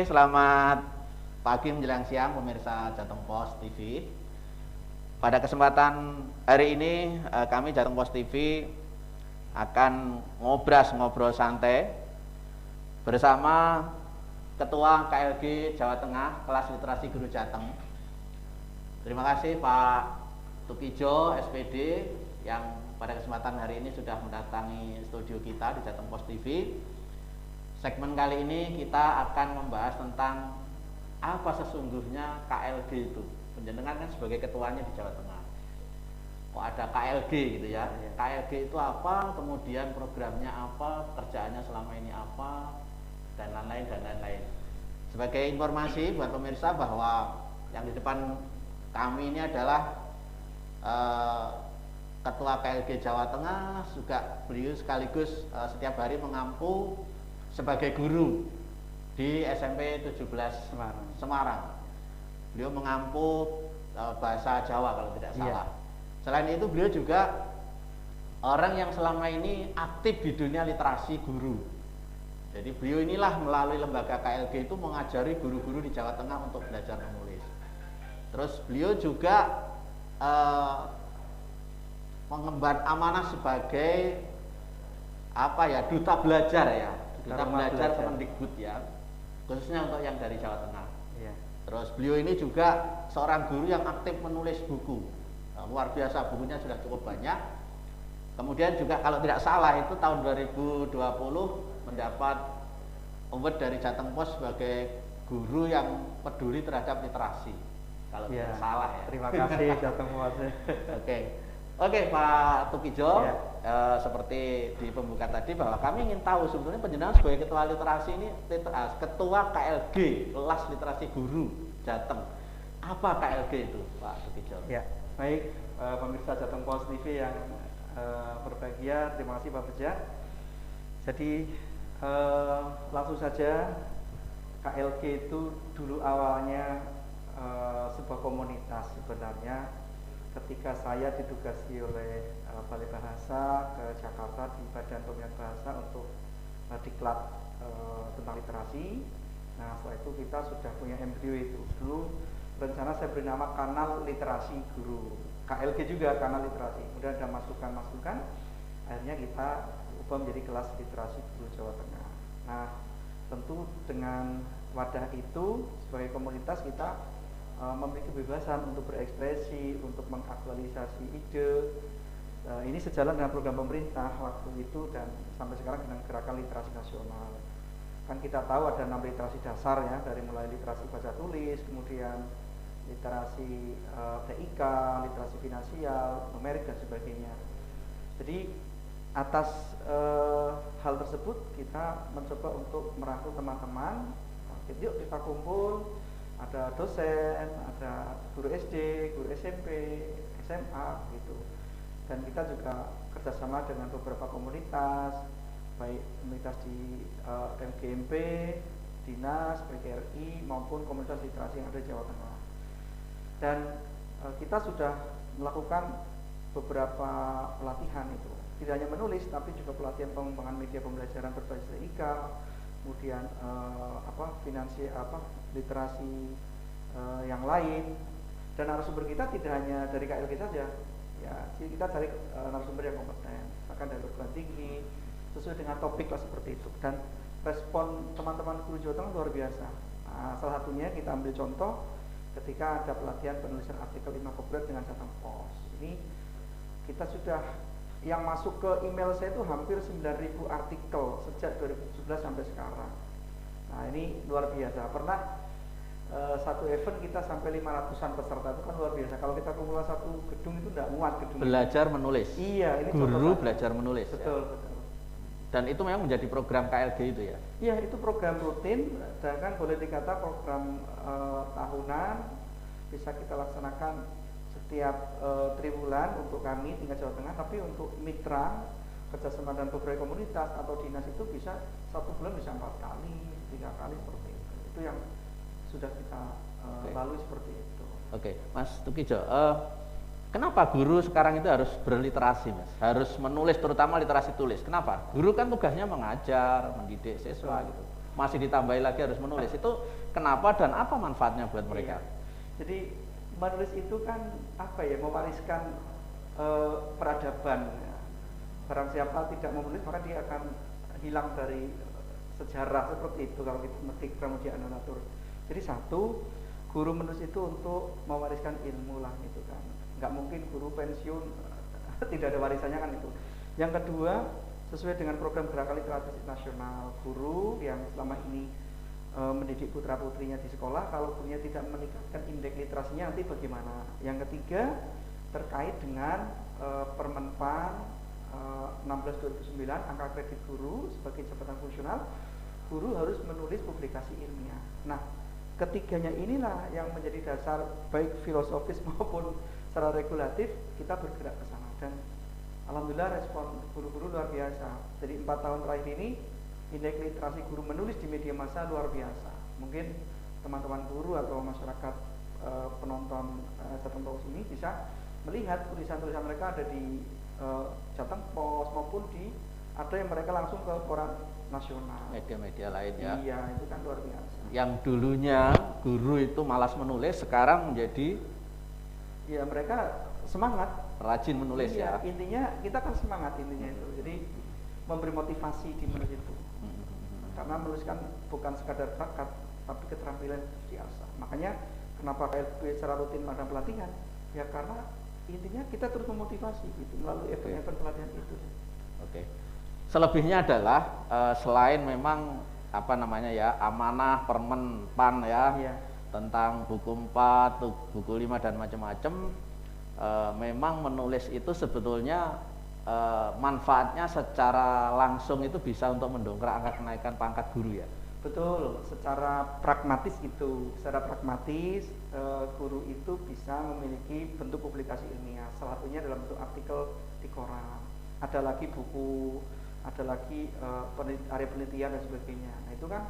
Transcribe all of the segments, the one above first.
selamat pagi menjelang siang pemirsa Jateng Pos TV. Pada kesempatan hari ini kami Jateng Pos TV akan ngobrol santai bersama Ketua KLG Jawa Tengah Kelas Literasi Guru Jateng. Terima kasih Pak Tukijo SPD yang pada kesempatan hari ini sudah mendatangi studio kita di Jateng Pos TV. Segmen kali ini kita akan membahas tentang apa sesungguhnya KLG itu. Penjenengan kan sebagai ketuanya di Jawa Tengah. Kok ada KLG gitu ya? KLG itu apa? Kemudian programnya apa? Pekerjaannya selama ini apa? Dan lain-lain. Sebagai informasi buat pemirsa bahwa yang di depan kami ini adalah Ketua KLG Jawa Tengah, juga beliau sekaligus setiap hari mengampu sebagai guru di SMP 17 Semarang. Beliau mengampu bahasa Jawa kalau tidak salah. Selain itu beliau juga orang yang selama ini aktif di dunia literasi guru. Jadi beliau inilah melalui lembaga KLG itu mengajari guru-guru di Jawa Tengah untuk belajar menulis. Terus beliau juga mengemban amanah sebagai duta belajar ya. Kita belajar Kemendikbud ya, khususnya untuk yang dari Jawa Tengah. Terus beliau ini juga seorang guru yang aktif menulis buku. Luar biasa, bukunya sudah cukup banyak. Kemudian juga kalau tidak salah itu tahun 2020 mendapat award dari Jateng Pos sebagai guru yang peduli terhadap literasi. Kalau tidak salah ya. Terima kasih Jateng Pos. Oke Pak Tukijo, seperti di pembuka tadi bahwa kami ingin tahu sebetulnya penjenengan sebagai ketua literasi ini, ketua KLG Kelas Literasi Guru Jateng. Apa KLG itu Pak Tukijo? Ya, baik pemirsa Jateng Pos TV yang berbahagia, terima kasih Pak Beja. Jadi langsung saja, KLG itu dulu awalnya sebuah komunitas sebenarnya. Ketika saya ditugasi oleh Balai Bahasa ke Jakarta di Badan Pembinaan Bahasa untuk diklat tentang literasi. Nah setelah itu kita sudah punya embrio itu. Dulu rencana saya beri nama Kanal Literasi Guru, KLG juga Kanal Literasi. Kemudian ada masukan-masukan, akhirnya kita ubah menjadi Kelas Literasi Guru Jawa Tengah. Nah tentu dengan wadah itu sebagai komunitas kita memiliki kebebasan untuk berekspresi, untuk mengaktualisasi ide. Ini sejalan dengan program pemerintah waktu itu dan sampai sekarang dengan Gerakan Literasi Nasional. Kan kita tahu ada 6 literasi dasar ya, dari mulai literasi baca tulis, kemudian literasi TIK, literasi finansial, numerik dan sebagainya. Jadi atas hal tersebut kita mencoba untuk merangkul teman-teman. Yuk kita kumpul. Ada dosen, ada guru SD, guru SMP, SMA gitu. Dan kita juga kerjasama dengan beberapa komunitas, baik komunitas di MGMP, Dinas, PGRI maupun komunitas literasi yang ada di Jawa Tengah. Dan kita sudah melakukan beberapa pelatihan itu. Tidak hanya menulis, tapi juga pelatihan pengembangan media pembelajaran berbasis TIK, kemudian literasi yang lain, dan narasumber kita tidak hanya dari KLG saja ya, kita cari narasumber yang kompeten, bahkan dari perguruan tinggi sesuai dengan topik lah seperti itu, dan respon teman-teman guru Jawa Tengah luar biasa. Nah, salah satunya kita ambil contoh ketika ada pelatihan penulisan artikel 5 populer dengan Jateng Pos. Ini kita sudah, yang masuk ke email saya itu hampir 9.000 artikel sejak 2017 sampai sekarang. Nah ini luar biasa. Pernah satu event kita sampai 500-an peserta, itu kan luar biasa. Kalau kita kumpul satu gedung itu tidak muat gedung. Belajar menulis. Iya, ini guru belajar menulis. Betul, ya? Betul. Dan itu memang menjadi program KLG itu ya? Iya, itu program rutin dan kan boleh dikata program tahunan, bisa kita laksanakan setiap triwulan untuk kami tingkat Jawa Tengah, tapi untuk mitra kerjasama dan beberapa komunitas atau dinas itu bisa 1 bulan bisa 4 kali, 3 kali seperti itu. Itu yang sudah kita lalui seperti itu. Oke, Mas Tukijo, kenapa guru sekarang itu harus berliterasi, Mas? Harus menulis, terutama literasi tulis. Kenapa? Guru kan tugasnya mengajar, mendidik siswa gitu. masih ditambahi lagi harus menulis. Itu kenapa dan apa manfaatnya buat mereka? Jadi menulis itu kan apa ya, mewariskan peradaban. Barang siapa tidak menulis maka dia akan hilang dari sejarah, seperti itu kalau kita metik Pramudia Annullatur. Jadi satu, guru menulis itu untuk mewariskan ilmu lah itu kan. Nggak mungkin guru pensiun tidak ada warisannya kan itu. Yang kedua, sesuai dengan program Gerakan Literatur Nasional, guru yang selama ini mendidik putra putrinya di sekolah, kalau gurunya tidak meningkatkan indeks literasinya nanti bagaimana? Yang ketiga, terkait dengan Permenpan 16/2009 angka kredit guru sebagai jabatan fungsional, guru harus menulis publikasi ilmiah. Nah, ketiganya inilah yang menjadi dasar baik filosofis maupun secara regulatif kita bergerak ke sana, dan alhamdulillah respon guru-guru luar biasa. Jadi 4 tahun terakhir ini indeks literasi guru menulis di media massa luar biasa. Mungkin teman-teman guru atau masyarakat penonton Jateng Pos ini bisa melihat tulisan-tulisan mereka ada di Jateng Pos maupun di ada yang mereka langsung ke koran nasional, Media-media lain ya. Iya, itu kan luar biasa. Yang dulunya guru itu malas menulis, sekarang menjadi Ya, mereka semangat rajin menulis iya, ya. intinya kita kan semangat intinya itu. Jadi memberi motivasi di menulis itu. Karena menulis kan bukan sekadar bakat, tapi keterampilan biasa. Makanya kenapa KLB secara rutin ada pelatihan? Ya karena intinya kita terus memotivasi gitu melalui event-event pelatihan itu. Oke. Selebihnya adalah selain memang apa namanya ya, amanah Permen PAN ya, Iya. tentang buku 4, buku 5 dan macam-macam, memang menulis itu sebetulnya manfaatnya secara langsung itu bisa untuk mendongkrak angka kenaikan pangkat guru ya. Betul, secara pragmatis itu, secara pragmatis guru itu bisa memiliki bentuk publikasi ilmiah. Salah satunya dalam bentuk artikel di koran. Ada lagi buku, ada lagi area penelitian dan sebagainya. Nah itu kan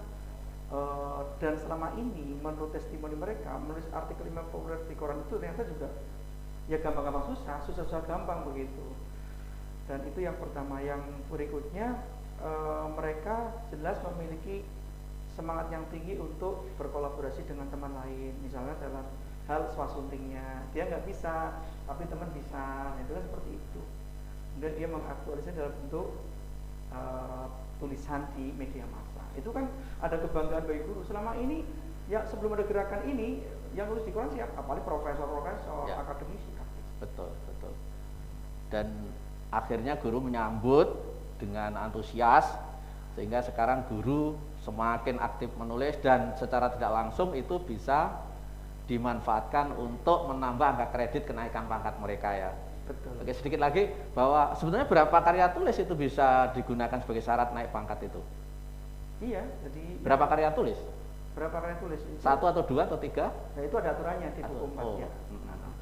dan selama ini menurut testimoni mereka menulis artikel 5 populer di koran itu ternyata juga ya gampang-gampang susah gampang begitu. Dan itu yang pertama. Yang berikutnya mereka jelas memiliki semangat yang tinggi untuk berkolaborasi dengan teman lain, misalnya dalam hal swasuntingnya dia nggak bisa tapi teman bisa, itu kan seperti itu. Kemudian dia mengaktualisasi dalam bentuk tulisan di media massa. Itu kan ada kebanggaan bagi guru. Selama ini ya sebelum ada gerakan ini yang nulis di koran siapa? Apalagi profesor-profesor, Ya. akademisi. Betul, betul. Dan akhirnya guru menyambut dengan antusias, sehingga sekarang guru semakin aktif menulis dan secara tidak langsung itu bisa dimanfaatkan untuk menambah angka kredit kenaikan pangkat mereka ya. Betul. Oke, sedikit lagi bahwa sebenarnya berapa karya tulis itu bisa digunakan sebagai syarat naik pangkat itu? Iya, jadi Berapa karya tulis? berapa kali tulis? Itu, 1 atau 2 atau 3? nah itu ada aturannya di buku 4 Oh. ya.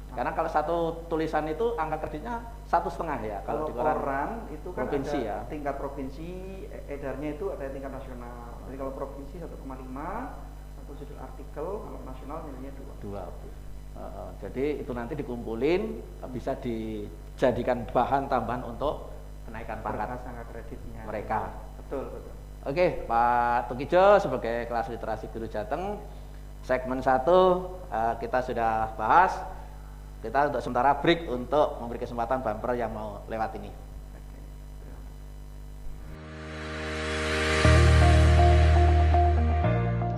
Karena kalau satu tulisan itu angka kreditnya 1,5 ya. Kalau di koran itu kan provinsi ada ya. tingkat provinsi, edarnya itu ada tingkat nasional. Jadi kalau provinsi 1,5, satu judul artikel, kalau nasional nilainya 2. 2. Jadi itu nanti dikumpulin, bisa dijadikan bahan tambahan untuk kenaikan pangkat Berkas angka kreditnya. mereka. Betul, betul. Oke, Pak Tukijo sebagai kelas literasi guru Jateng, segmen 1 kita sudah bahas. Kita untuk sementara break untuk memberi kesempatan bumper yang mau lewat ini. Oke.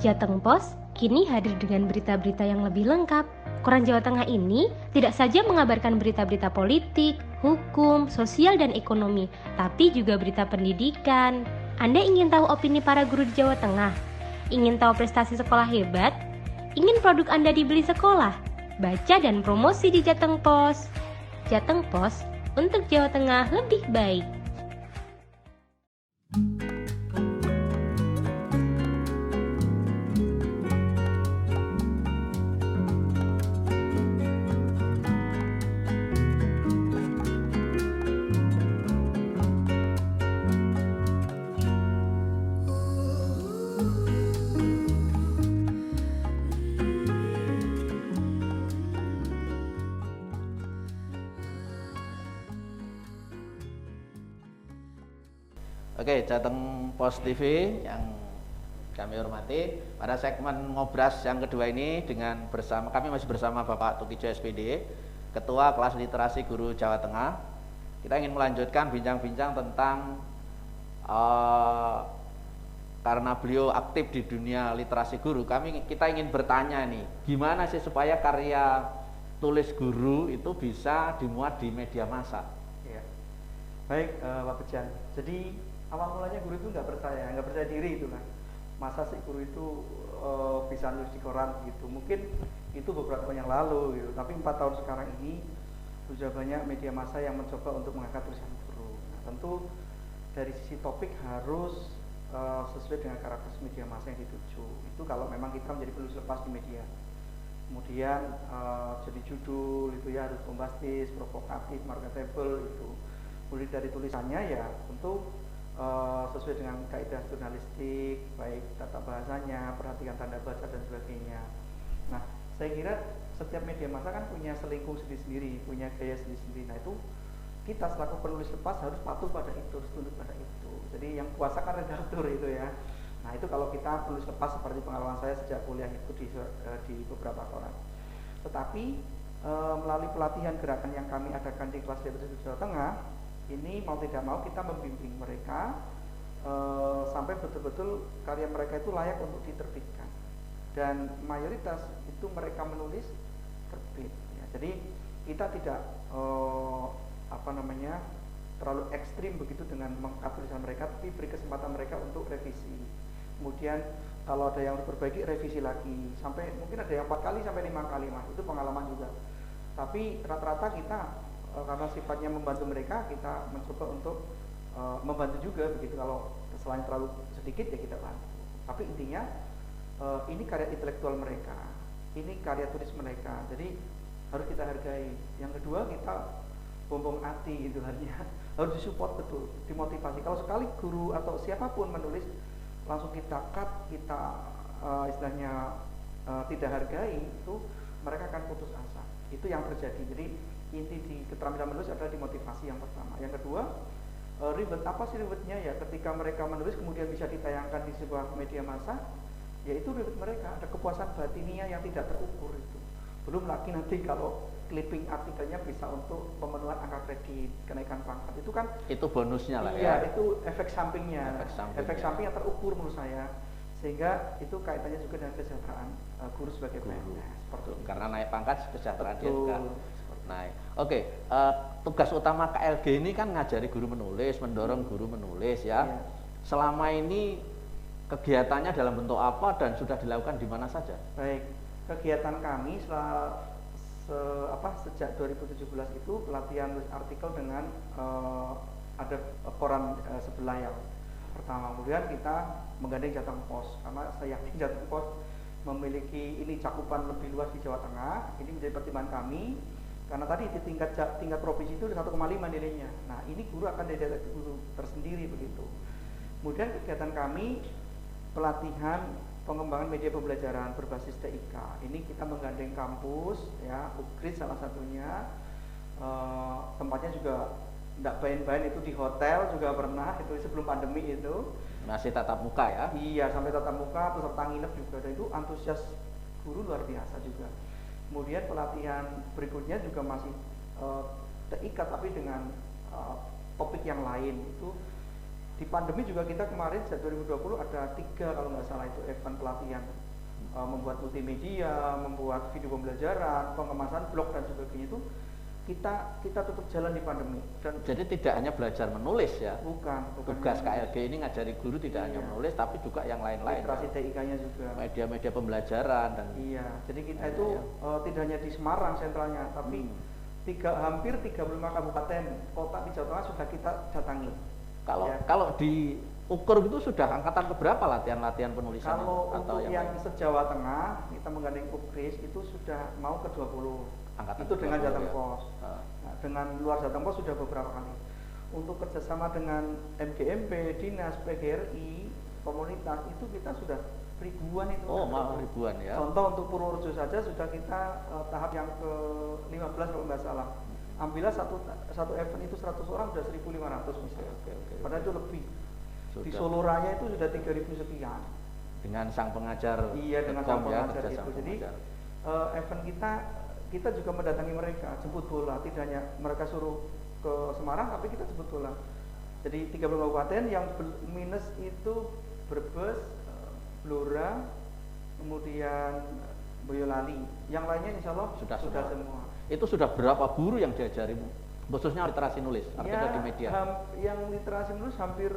Jateng Pos kini hadir dengan berita-berita yang lebih lengkap. Koran Jawa Tengah ini tidak saja mengabarkan berita-berita politik, hukum, sosial, dan ekonomi, tapi juga berita pendidikan. Anda ingin tahu opini para guru di Jawa Tengah? Ingin tahu prestasi sekolah hebat? Ingin produk Anda dibeli sekolah? Baca dan promosi di Jateng Pos. Jateng Pos untuk Jawa Tengah lebih baik. Oke, Jateng Pos TV yang kami hormati, pada segmen ngobras yang kedua ini kami masih bersama Bapak Tukijo SPD, Ketua Kelas Literasi Guru Jawa Tengah. Kita ingin melanjutkan bincang-bincang tentang karena beliau aktif di dunia literasi guru, kita ingin bertanya nih, gimana sih supaya karya tulis guru itu bisa dimuat di media massa? Ya. Baik, Pak Bejan. Jadi awal mulanya guru itu nggak percaya diri itulah. Masa sih guru itu bisa nulis di koran gitu. Mungkin itu beberapa tahun yang lalu gitu. Tapi 4 tahun sekarang ini sudah banyak media massa yang mencoba untuk mengangkat tulisan guru. Nah, tentu dari sisi topik harus sesuai dengan karakter media massa yang dituju. Itu kalau memang kita menjadi penulis lepas di media. Kemudian jadi judul itu ya harus bombastis, provokatif, marketable itu. Mulai dari tulisannya ya tentu sesuai dengan kaidah jurnalistik, baik tata bahasanya, perhatikan tanda baca dan sebagainya. Nah, saya kira setiap media massa kan punya selingkuh sendiri-sendiri, punya gaya sendiri-sendiri. Nah, itu kita selaku penulis lepas harus patuh pada itu, harus tunduk pada itu. Jadi yang kuasa kan redaktur itu ya. Nah, itu kalau kita penulis lepas seperti pengalaman saya sejak kuliah itu di beberapa koran. Tetapi melalui pelatihan gerakan yang kami adakan di kelas literasi Jawa Tengah, ini mau tidak mau kita membimbing mereka sampai betul-betul karya mereka itu layak untuk diterbitkan, dan mayoritas itu mereka menulis terbit ya. Jadi kita tidak terlalu ekstrim begitu dengan mengangkat tulisan mereka, tapi beri kesempatan mereka untuk revisi. Kemudian kalau ada yang harus perbaiki, revisi lagi sampai mungkin ada yang 4 kali sampai 5 kali mas, itu pengalaman juga. Tapi rata-rata kita karena sifatnya membantu mereka, kita mencoba untuk membantu juga begitu. Kalau selain terlalu sedikit ya kita bantu. Tapi intinya ini karya intelektual mereka, ini karya tulis mereka, jadi harus kita hargai. Yang kedua, kita bombong hati gitu, harus disupport betul, dimotivasi. Kalau sekali guru atau siapapun menulis langsung kita cut, kita istilahnya tidak hargai, itu mereka akan putus asa. Itu yang terjadi. Jadi inti di keterampilan menulis adalah dimotivasi yang pertama. Yang kedua, ribet. Apa sih ribetnya ya? Ketika mereka menulis kemudian bisa ditayangkan di sebuah media massa, yaitu ribet mereka, ada kepuasan batiniah yang tidak terukur itu. Belum lagi nanti kalau clipping artikelnya bisa untuk pemenuhan angka kredit, kenaikan pangkat, itu kan itu bonusnya lah ya. Ya, itu efek sampingnya. Efek samping yang terukur menurut saya, sehingga itu kaitannya juga dengan kesejahteraan guru sebagai PNS. Seperti karena naik pangkat kesejahteraan dia juga naik. Oke, tugas utama KLG ini kan ngajari guru menulis, mendorong guru menulis ya. Iya. Selama ini kegiatannya dalam bentuk apa dan sudah dilakukan di mana saja? Baik, kegiatan kami sejak 2017 itu pelatihan nulis artikel dengan ada koran sebelah yang pertama. Kemudian kita menggandeng Jateng Pos, karena saya yakin Jateng Pos memiliki ini cakupan lebih luas di Jawa Tengah. Ini menjadi pertimbangan kami, karena tadi di tingkat provinsi itu 1,5 nilainya. Nah, ini guru akan dari guru tersendiri begitu. Kemudian kegiatan kami pelatihan pengembangan media pembelajaran berbasis TIK. Ini kita menggandeng kampus ya, UGRID salah satunya. Tempatnya juga tidak bain-bain, itu di hotel juga pernah, itu sebelum pandemi itu. Masih tatap muka ya? Iya, sampai tatap muka, peserta nginep juga, dan itu antusias guru luar biasa juga. Kemudian pelatihan berikutnya juga masih TIK tapi dengan topik yang lain. Itu di pandemi juga kita kemarin sejak 2020 ada 3 kalau nggak salah itu event pelatihan, membuat multimedia, membuat video pembelajaran, pengemasan blog dan sebagainya. Itu kita tutup jalan di pandemi. Dan jadi tidak hanya belajar menulis ya? Bukan Tugas KLG ini ngajari guru tidak hanya menulis, tapi juga yang lain-lain. Literasi TIK-nya juga. Media-media pembelajaran dan. Iya, jadi kita itu tidak hanya di Semarang sentralnya, tapi hampir 35 kabupaten kota di Jawa Tengah sudah kita datangi. Kalau diukur itu sudah angkatan keberapa latihan penulisan? Kalau untuk yang se-Jawa Tengah kita menggandeng UGRIS itu sudah mau ke 20 angkatan. Itu dengan Jateng Pos. Nah, dengan luar Jateng Pos sudah beberapa kali. Untuk kerjasama dengan MGMP, Dinas, PGRI, komunitas itu kita sudah ribuan itu. Oh, ribuan ya. Contoh untuk Purworejo saja sudah kita tahap yang ke-15 kalau nggak salah. Ambillah satu event itu 100 orang sudah 1.500 misalnya. Okay. Padahal itu lebih. Sudah. Di Solo Raya itu sudah 3.000 sekian. dengan sang pengajar. Iya, dengan sang pengajar kerja itu. sang Jadi pengajar. event kita juga mendatangi mereka, jemput bola. Tidak hanya mereka suruh ke Semarang, tapi kita jemput bola. Jadi 30 kabupaten yang minus itu Brebes, Blora, kemudian Boyolali. Yang lainnya insya Allah sudah semua. Itu sudah berapa guru yang diajari, khususnya literasi nulis, artikel di media? Yang literasi nulis hampir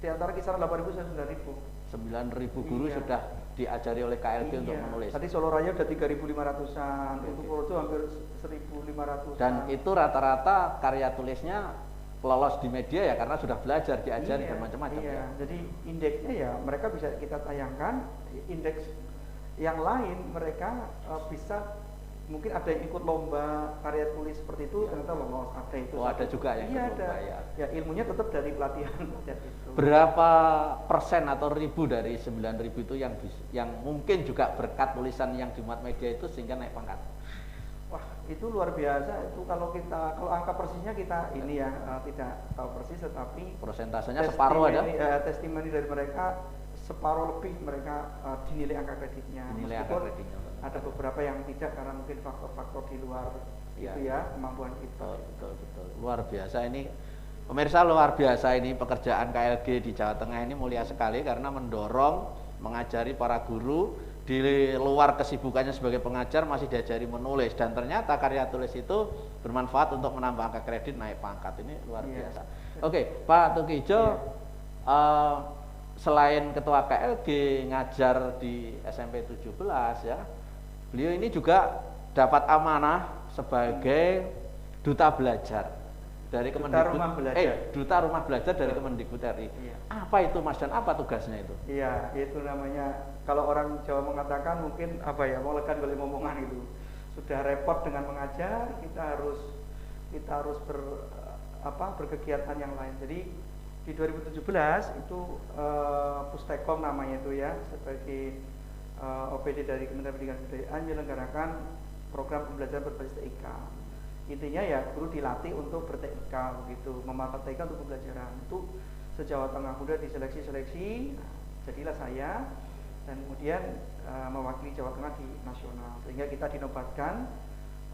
di antara kisaran 8.000 sampai 9.000. 9.000 guru sudah diajari oleh KLG untuk menulis. Tadi Solo Raya udah 3.500-an, untuk Purworejo hampir 1.500-an. Dan itu rata-rata karya tulisnya lolos di media ya, karena sudah belajar, diajari dan macam-macam ya. Jadi indeksnya ya mereka bisa kita tayangkan, indeks yang lain mereka bisa, mungkin ada yang ikut lomba karya tulis seperti itu, ternyata lolos, ada itu. Ada juga yang ikut lomba ya. Ya ilmunya tetap dari pelatihan. Berapa persen atau ribu dari 9.000 itu yang mungkin juga berkat tulisan yang dimuat media itu sehingga naik pangkat? Wah, itu luar biasa. Itu kalau angka persisnya kita ini ya tidak tahu persis, tetapi persentasenya separuh ada. Testimoni dari mereka separuh lebih mereka dinilai angka kreditnya. Meskipun ada beberapa yang tidak karena mungkin faktor-faktor di luar itu ya kemampuan kita. Betul. Luar biasa ini. Pemirsa, luar biasa ini pekerjaan KLG di Jawa Tengah ini mulia sekali karena mendorong, mengajari para guru di luar kesibukannya sebagai pengajar masih diajari menulis, dan ternyata karya tulis itu bermanfaat untuk menambah angka kredit, naik pangkat. Ini luar biasa. Oke, Pak Tukijo, selain ketua KLG ngajar di SMP 17 ya, beliau ini juga dapat amanah sebagai duta belajar dari Duta Rumah Belajar dari Kemendikbud RI. Apa itu Mas, dan apa tugasnya itu? Iya, itu namanya, kalau orang Jawa mengatakan mungkin mau lekan boleh ngomongan gitu. Sudah repot dengan mengajar, kita harus berkegiatan yang lain. Jadi di 2017 itu Pustekom namanya itu ya, sebagai OPD dari Kementerian Pendidikan dan Kebudayaan menyelenggarakan program pembelajaran berbasis TIK. Intinya ya guru dilatih untuk ber-TIK begitu, memanfaatkan TIK untuk pembelajaran. Itu se-Jawa Tengah muda diseleksi, jadilah saya, dan kemudian mewakili Jawa Tengah di nasional. Sehingga kita dinobatkan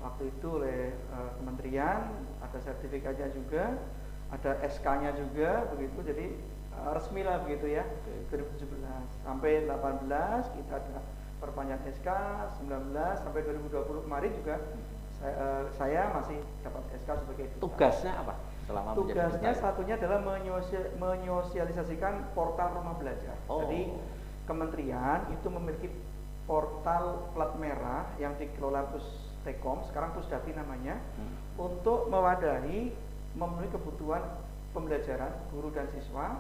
waktu itu oleh kementerian, ada sertifikatnya juga, ada SK-nya juga begitu. Jadi resmi lah begitu ya. 2017 sampai 18 kita ada perpanjangan SK, 19 sampai 2020 kemarin juga saya masih dapat SK sebagai duta. Tugasnya apa selama Tugasnya satunya adalah menyosialisasikan portal rumah belajar. Jadi kementerian itu memiliki portal plat merah yang dikelola Pustekom, sekarang Pusdati namanya, untuk mewadahi memenuhi kebutuhan pembelajaran guru dan siswa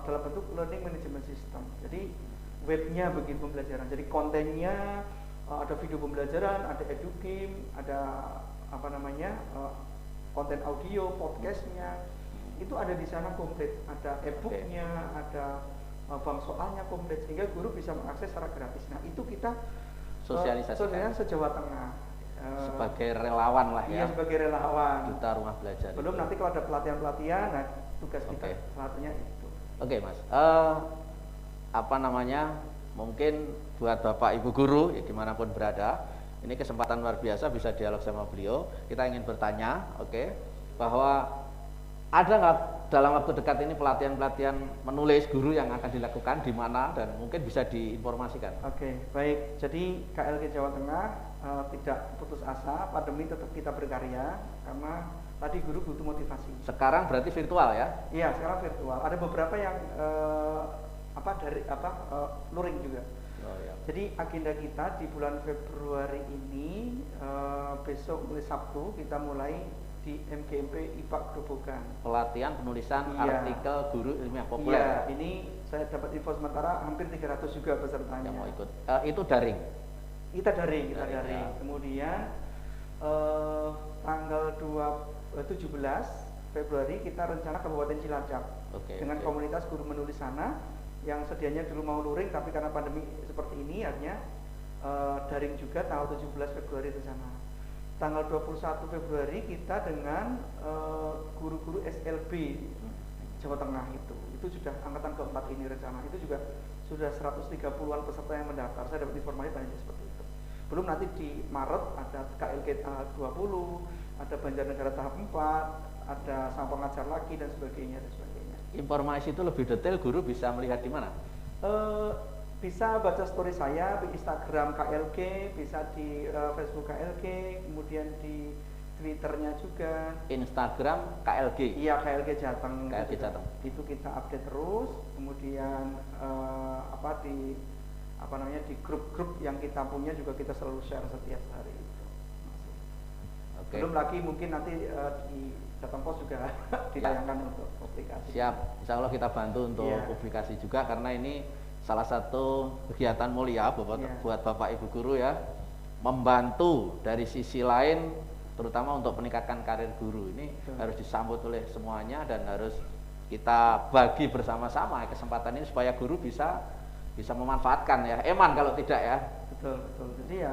dalam bentuk learning management system. Jadi webnya begini pembelajaran, jadi kontennya ada video pembelajaran, ada edugame, ada konten audio, podcastnya, itu ada di sana komplit, ada e-booknya, ada bank soalnya komplit, sehingga guru bisa mengakses secara gratis. Nah itu kita sosialisasikan se-Jawa Tengah sebagai relawan lah ya. Iya, sebagai relawan. Duta Rumah Belajar. Belum itu. Nanti kalau ada pelatihan-pelatihan, nah tugas kita salah satunya itu. Oke, Mas. Mungkin buat Bapak Ibu guru ya dimanapun berada, ini kesempatan luar biasa bisa dialog sama beliau. Kita ingin bertanya, bahwa ada nggak dalam waktu dekat ini pelatihan-pelatihan menulis guru yang akan dilakukan di mana, dan mungkin bisa diinformasikan. Oke, baik. Jadi KLG Jawa Tengah tidak putus asa, pandemi tetap kita berkarya karena tadi guru butuh motivasi. Sekarang berarti virtual ya? Iya, sekarang virtual. Ada beberapa yang luring juga. Jadi agenda kita di bulan Februari ini, besok mulai Sabtu kita mulai di MGMP IPA Grobogan. Pelatihan penulisan artikel guru ilmiah populer. Iya, ini saya dapat info sementara hampir 300 juga pesertanya. Yang mau ikut. Itu daring? Kita daring. Ya. Kemudian tanggal 17 Februari kita rencana Kabupaten Cilacap dengan komunitas guru menulis sana yang sedianya dulu mau luring, tapi karena pandemi seperti ini artinya daring juga tanggal 17 Februari di sana. Tanggal 21 Februari kita dengan guru-guru SLB Jawa Tengah itu itu sudah angkatan keempat ini rencana, itu juga sudah 130-an peserta yang mendaftar. Saya dapat informasi banyak seperti itu. Belum nanti di Maret ada KLK tahap 20, ada Banjarnegara tahap 4, ada sang pengajar lagi dan sebagainya dan sebagainya. Informasi itu lebih detail guru bisa melihat di mana? Bisa baca story saya di Instagram KLG, bisa di Facebook KLG, kemudian di Twitternya juga. Instagram KLG. Iya, KLG Jateng. KLG Jateng. Itu kita update terus. Kemudian di grup-grup yang kita punya juga kita selalu share setiap hari itu. Okay. Belum lagi mungkin nanti di Jateng Pos juga ditayangkan untuk publikasi. Siap, insya Allah kita bantu untuk publikasi juga, karena ini salah satu kegiatan mulia buat Bapak Ibu guru ya, membantu dari sisi lain, terutama untuk meningkatkan karir guru. Ini harus disambut oleh semuanya dan harus kita bagi bersama-sama kesempatan ini supaya guru bisa memanfaatkan ya. Eman kalau tidak ya. Betul. Jadi ya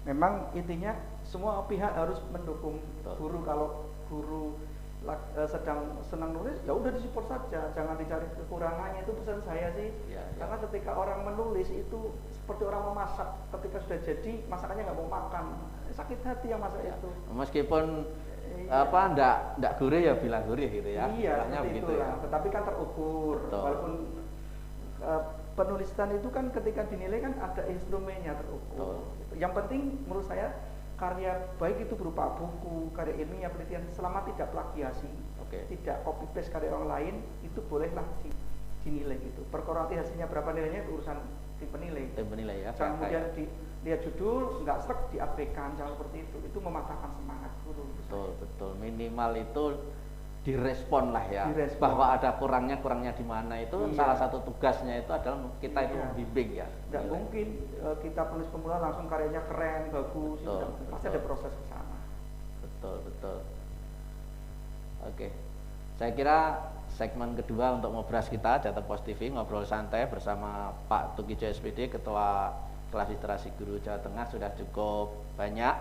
memang intinya semua pihak harus mendukung guru. Kalau guru sedang senang nulis, ya udah disupport saja, jangan dicari kekurangannya. Itu pesan saya sih. Karena ketika orang menulis itu seperti orang memasak, ketika sudah jadi masakannya nggak mau makan, sakit hati yang masak itu. Meskipun ndak gurih ya bilang gurih gitu ya. Iya, begitu ya. Tetapi kan terukur. Walaupun penulisan itu kan ketika dinilai kan ada instrumennya terukur. Yang penting menurut saya karya baik itu berupa buku, karya ilmiah, penelitian, selama tidak plagiasi, tidak copy paste karya orang lain, itu bolehlah dinilai gitu. Perkara nanti hasilnya berapa nilainya itu urusan tim penilai. Ya. Jangan kemudian lihat judul nggak srek diabaikan, jangan seperti itu. Itu mematahkan semangat guru. Betul. Minimal itu direspon lah ya. Bahwa ada kurangnya di mana itu salah satu tugasnya itu adalah kita itu membimbing ya. Tidak mungkin kita penulis pemula langsung karyanya keren, bagus. Pasti ada proses ke sana. Betul. Oke. Saya kira segmen kedua untuk ngobras kita Jateng Pos TV ngobrol santai bersama Pak Tukijo SPD, Ketua Kelas Literasi Guru Jawa Tengah, sudah cukup banyak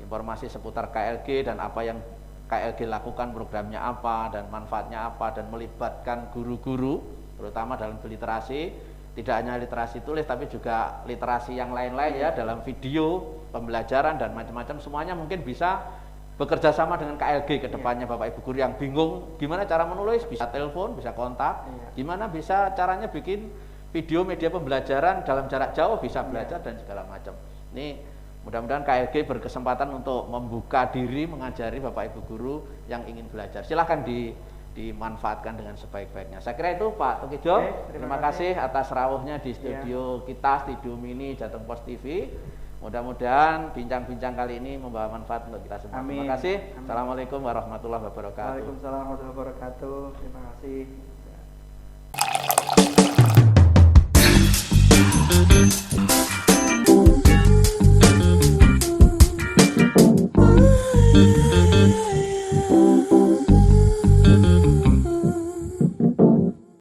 informasi seputar KLG dan apa yang KLG lakukan, programnya apa dan manfaatnya apa, dan melibatkan guru-guru terutama dalam literasi, tidak hanya literasi tulis tapi juga literasi yang lain-lain ya, dalam video, pembelajaran dan macam-macam. Semuanya mungkin bisa bekerja sama dengan KLG ke depannya. Bapak Ibu guru yang bingung gimana cara menulis, bisa telepon, bisa kontak, gimana bisa caranya bikin video media pembelajaran dalam jarak jauh, bisa belajar dan segala macam. Ini mudah-mudahan KLG berkesempatan untuk membuka diri, mengajari Bapak Ibu guru yang ingin belajar. Silahkan dimanfaatkan dengan sebaik-baiknya. Saya kira itu Pak Tukijo. Terima kasih atas rawuhnya di studio kita, Studio Mini Jateng Pos TV. Mudah-mudahan bincang-bincang kali ini membawa manfaat untuk kita semua. Amin. Terima kasih. Assalamualaikum warahmatullahi wabarakatuh. Waalaikumsalam warahmatullahi wabarakatuh. Terima kasih.